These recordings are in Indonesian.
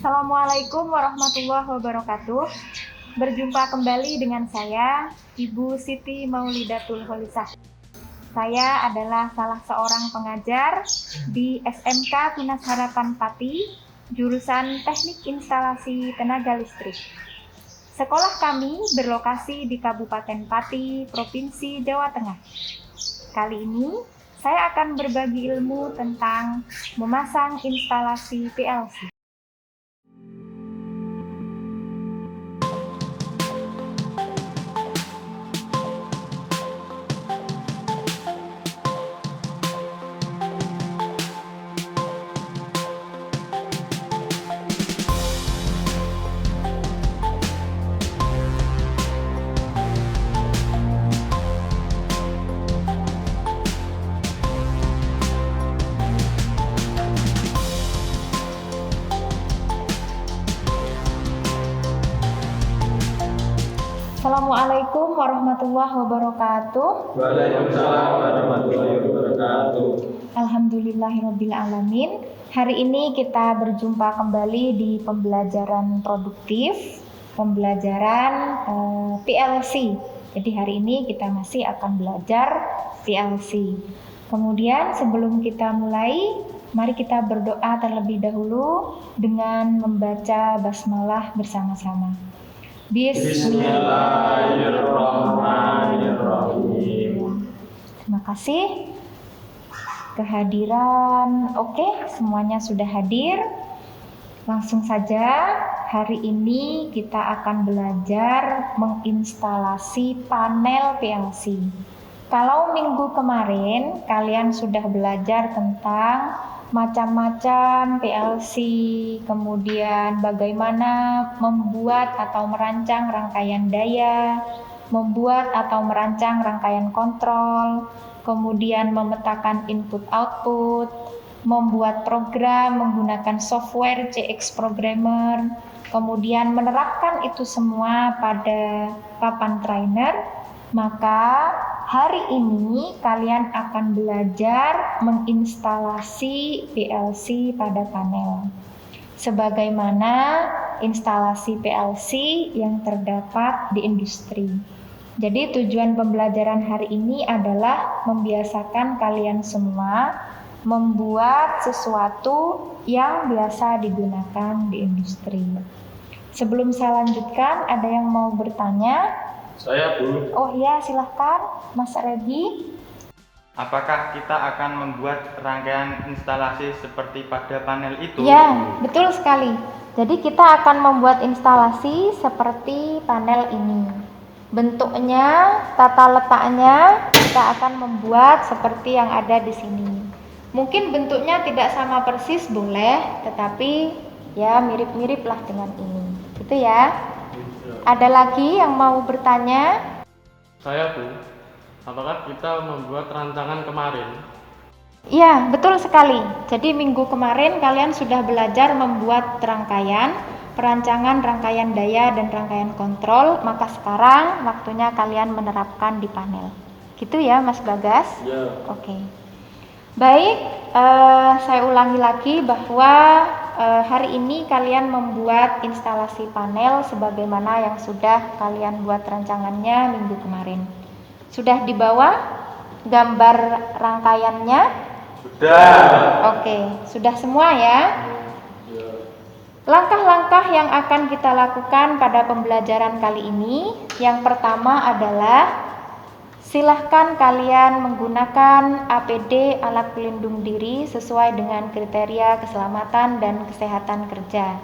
Assalamualaikum warahmatullahi wabarakatuh. Berjumpa kembali dengan saya, Ibu Siti Maulidatul Holisah. Saya adalah salah seorang pengajar di SMK Tunas Harapan Pati, jurusan Teknik Instalasi Tenaga Listrik. Sekolah kami berlokasi di Kabupaten Pati, Provinsi Jawa Tengah. Kali ini saya akan berbagi ilmu tentang memasang instalasi PLC. Assalamualaikum warahmatullahi wabarakatuh. Waalaikumsalam warahmatullahi wabarakatuh. Alhamdulillahirrabbilalamin. Hari ini kita berjumpa kembali di pembelajaran produktif, pembelajaran PLC. Jadi hari ini kita masih akan belajar PLC. Kemudian sebelum kita mulai, mari kita berdoa terlebih dahulu dengan membaca basmalah bersama-sama. Bismillahirrahmanirrahim. Terima kasih. Kehadiran, oke, semuanya sudah hadir. Langsung saja, hari ini kita akan belajar menginstalasi panel PLC. Kalau minggu kemarin kalian sudah belajar tentang macam-macam PLC, kemudian bagaimana membuat atau merancang rangkaian daya, membuat atau merancang rangkaian kontrol, kemudian memetakan input-output, membuat program menggunakan software CX Programmer, kemudian menerapkan itu semua pada papan trainer. Maka hari ini kalian akan belajar menginstalasi PLC pada panel, sebagaimana instalasi PLC yang terdapat di industri. Jadi tujuan pembelajaran hari ini adalah membiasakan kalian semua membuat sesuatu yang biasa digunakan di industri. Sebelum saya lanjutkan, ada yang mau bertanya? Saya, Bu. Oh ya, silahkan Mas Regi. Apakah kita akan membuat rangkaian instalasi seperti pada panel itu? Ya, betul sekali. Jadi kita akan membuat instalasi seperti panel ini. Bentuknya, tata letaknya kita akan membuat seperti yang ada di sini. Mungkin bentuknya tidak sama persis boleh, tetapi ya mirip-mirip lah dengan ini. Gitu ya. Ada lagi yang mau bertanya? Saya, Bu. Apakah kita membuat rancangan kemarin? Iya, betul sekali. Jadi minggu kemarin kalian sudah belajar membuat rangkaian, perancangan rangkaian daya dan rangkaian kontrol. Maka sekarang waktunya kalian menerapkan di panel. Gitu ya, Mas Bagas? Ya. Oke. Baik, saya ulangi lagi bahwa hari ini kalian membuat instalasi panel sebagaimana yang sudah kalian buat rancangannya minggu kemarin. Sudah dibawa gambar rangkaiannya? Sudah. Oke, sudah semua ya? Langkah-langkah yang akan kita lakukan pada pembelajaran kali ini, yang pertama adalah silahkan kalian menggunakan APD alat pelindung diri sesuai dengan kriteria keselamatan dan kesehatan kerja.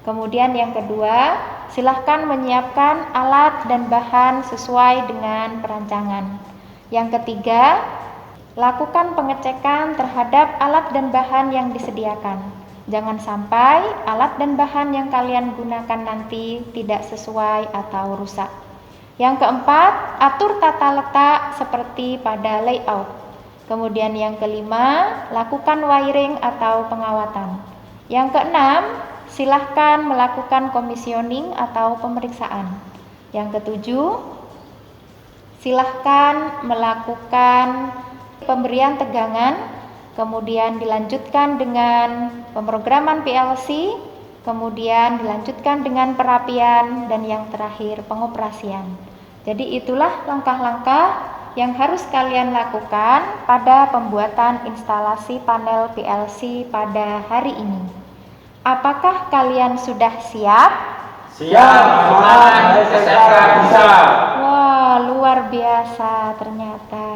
Kemudian yang kedua, silahkan menyiapkan alat dan bahan sesuai dengan perancangan. Yang ketiga, lakukan pengecekan terhadap alat dan bahan yang disediakan. Jangan sampai alat dan bahan yang kalian gunakan nanti tidak sesuai atau rusak. Yang keempat, atur tata letak seperti pada layout. Kemudian yang kelima, lakukan wiring atau pengawatan. Yang keenam, silahkan melakukan commissioning atau pemeriksaan. Yang ketujuh, silahkan melakukan pemberian tegangan, kemudian dilanjutkan dengan pemrograman PLC, kemudian dilanjutkan dengan perapian, dan yang terakhir pengoperasian. Jadi itulah langkah-langkah yang harus kalian lakukan pada pembuatan instalasi panel PLC pada hari ini. Apakah kalian sudah siap? Siap, SMK bisa. Wah, luar biasa ternyata.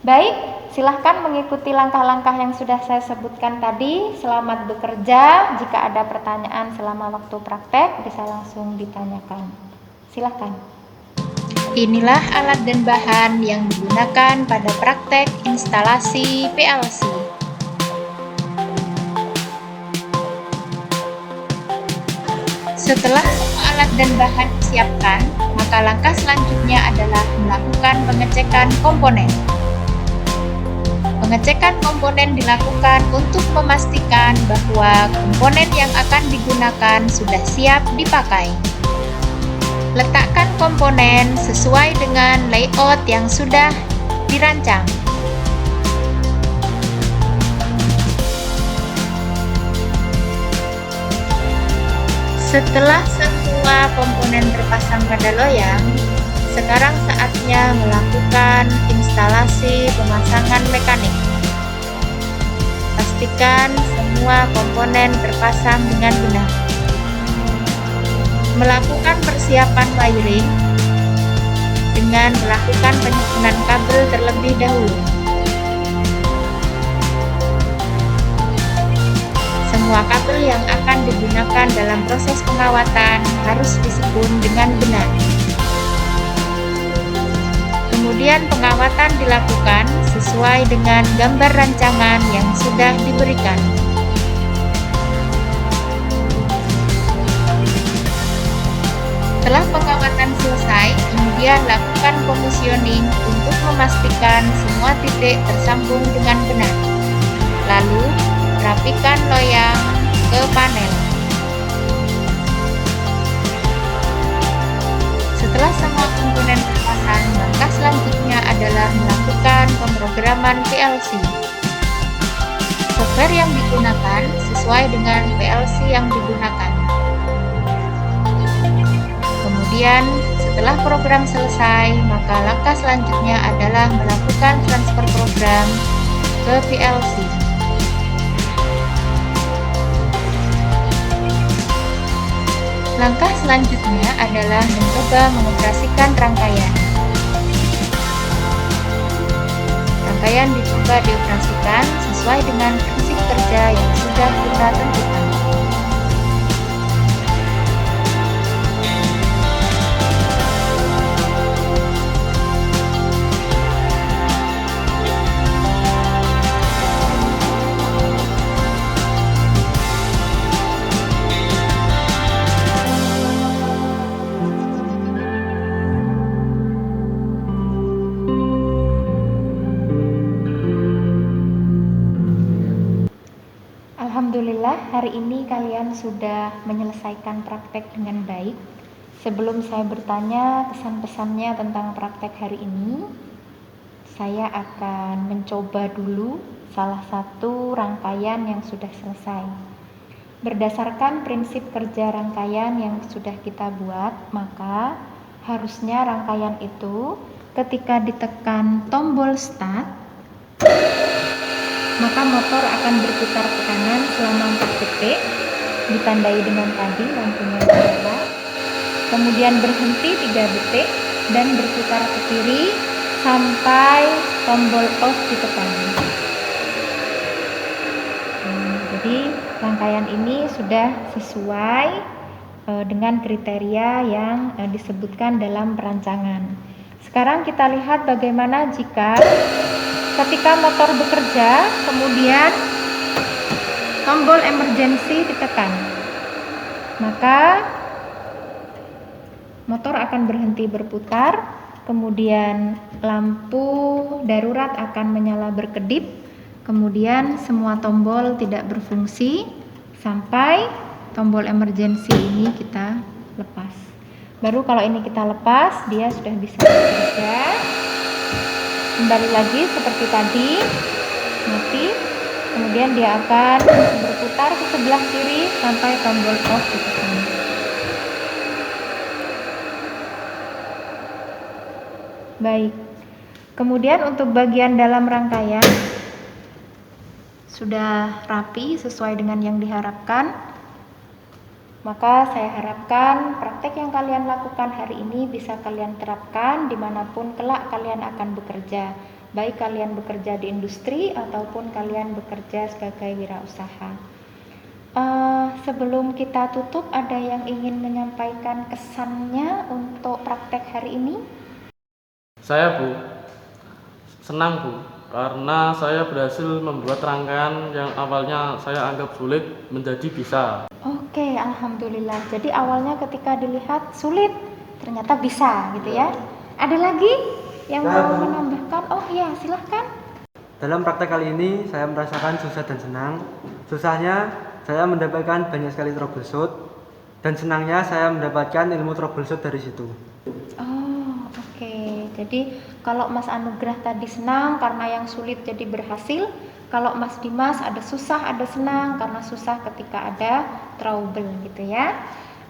Baik, silahkan mengikuti langkah-langkah yang sudah saya sebutkan tadi. Selamat bekerja. Jika ada pertanyaan selama waktu praktek, bisa langsung ditanyakan. Silahkan. Inilah alat dan bahan yang digunakan pada praktek instalasi PLC. Setelah semua alat dan bahan disiapkan, maka langkah selanjutnya adalah melakukan pengecekan komponen. Pengecekan komponen dilakukan untuk memastikan bahwa komponen yang akan digunakan sudah siap dipakai. Letakkan komponen sesuai dengan layout yang sudah dirancang. Setelah semua komponen terpasang pada loyang, sekarang saatnya melakukan instalasi pemasangan mekanik. Pastikan semua komponen terpasang dengan benar. Melakukan persiapan wiring dengan melakukan penyusunan kabel terlebih dahulu. Semua kabel yang akan digunakan dalam proses pengawatan harus disembun dengan benar. Kemudian pengawatan dilakukan sesuai dengan gambar rancangan yang sudah diberikan. Setelah pengawatan selesai, kemudian lakukan komisioning untuk memastikan semua titik tersambung dengan benar. Lalu, rapikan loyang ke panel. Setelah semua komponen terpasang, langkah selanjutnya adalah melakukan pemrograman PLC. Software yang digunakan sesuai dengan PLC yang digunakan. Kemudian, setelah program selesai, maka langkah selanjutnya adalah melakukan transfer program ke PLC. Langkah selanjutnya adalah mencoba mengoperasikan rangkaian. Rangkaian dicoba dioperasikan sesuai dengan prinsip kerja yang sudah kita tentukan. Alhamdulillah, hari ini kalian sudah menyelesaikan praktek dengan baik. Sebelum saya bertanya kesan-pesannya tentang praktek hari ini, saya akan mencoba dulu salah satu rangkaian yang sudah selesai. Berdasarkan prinsip kerja rangkaian yang sudah kita buat, maka harusnya rangkaian itu ketika ditekan tombol start, maka motor akan berputar ke kanan selama 4 detik, ditandai dengan tadi lampunya menyala, kemudian berhenti 3 detik, dan berputar ke kiri sampai tombol off ditekan. Jadi rangkaian ini sudah sesuai dengan kriteria yang disebutkan dalam perancangan. Sekarang kita lihat bagaimana jika ketika motor bekerja, kemudian tombol emergency ditekan, maka motor akan berhenti berputar, kemudian lampu darurat akan menyala berkedip, kemudian semua tombol tidak berfungsi sampai tombol emergency ini kita lepas. Baru kalau ini kita lepas, dia sudah bisa bekerja. Kembali lagi seperti tadi, mati, Kemudian dia akan berputar ke sebelah kiri sampai tombol off ditekan. Baik. Kemudian untuk bagian dalam rangkaian sudah rapi sesuai dengan yang diharapkan. Maka saya harapkan praktek yang kalian lakukan hari ini bisa kalian terapkan dimanapun kelak kalian akan bekerja. Baik kalian bekerja di industri ataupun kalian bekerja sebagai wirausaha. Sebelum kita tutup, ada yang ingin menyampaikan kesannya untuk praktek hari ini? Saya Bu, senang Bu, karena saya berhasil membuat rangkaian yang awalnya saya anggap sulit menjadi bisa. Oke, alhamdulillah. Jadi awalnya ketika dilihat sulit, ternyata bisa gitu ya. Ada lagi yang mau menambahkan? Oh iya, silahkan. Dalam praktek kali ini saya merasakan susah dan senang. Susahnya saya mendapatkan banyak sekali troubleshoot, dan senangnya saya mendapatkan ilmu troubleshoot dari situ. Oh, oke. Jadi kalau Mas Anugrah tadi senang karena yang sulit jadi berhasil, kalau Mas Dimas ada susah ada senang karena susah ketika ada trouble gitu ya.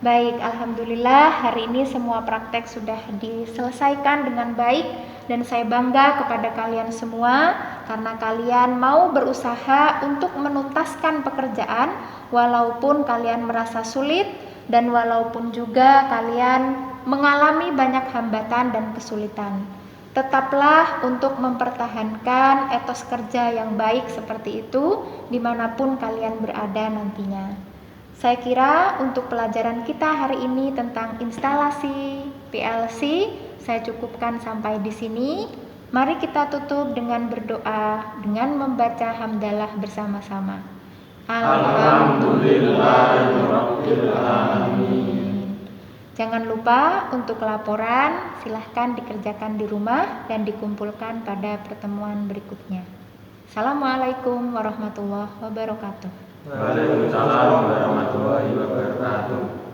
Baik, alhamdulillah hari ini semua praktek sudah diselesaikan dengan baik dan saya bangga kepada kalian semua karena kalian mau berusaha untuk menuntaskan pekerjaan walaupun kalian merasa sulit dan walaupun juga kalian mengalami banyak hambatan dan kesulitan. Tetaplah untuk mempertahankan etos kerja yang baik seperti itu dimanapun kalian berada nantinya. Saya kira untuk pelajaran kita hari ini tentang instalasi PLC saya cukupkan sampai di sini. Mari kita tutup dengan berdoa dengan membaca hamdalah bersama-sama. Alhamdulillahirabbil alamin. Jangan lupa untuk laporan silahkan dikerjakan di rumah dan dikumpulkan pada pertemuan berikutnya. Assalamualaikum warahmatullahi wabarakatuh. Waalaikumsalam warahmatullahi wabarakatuh.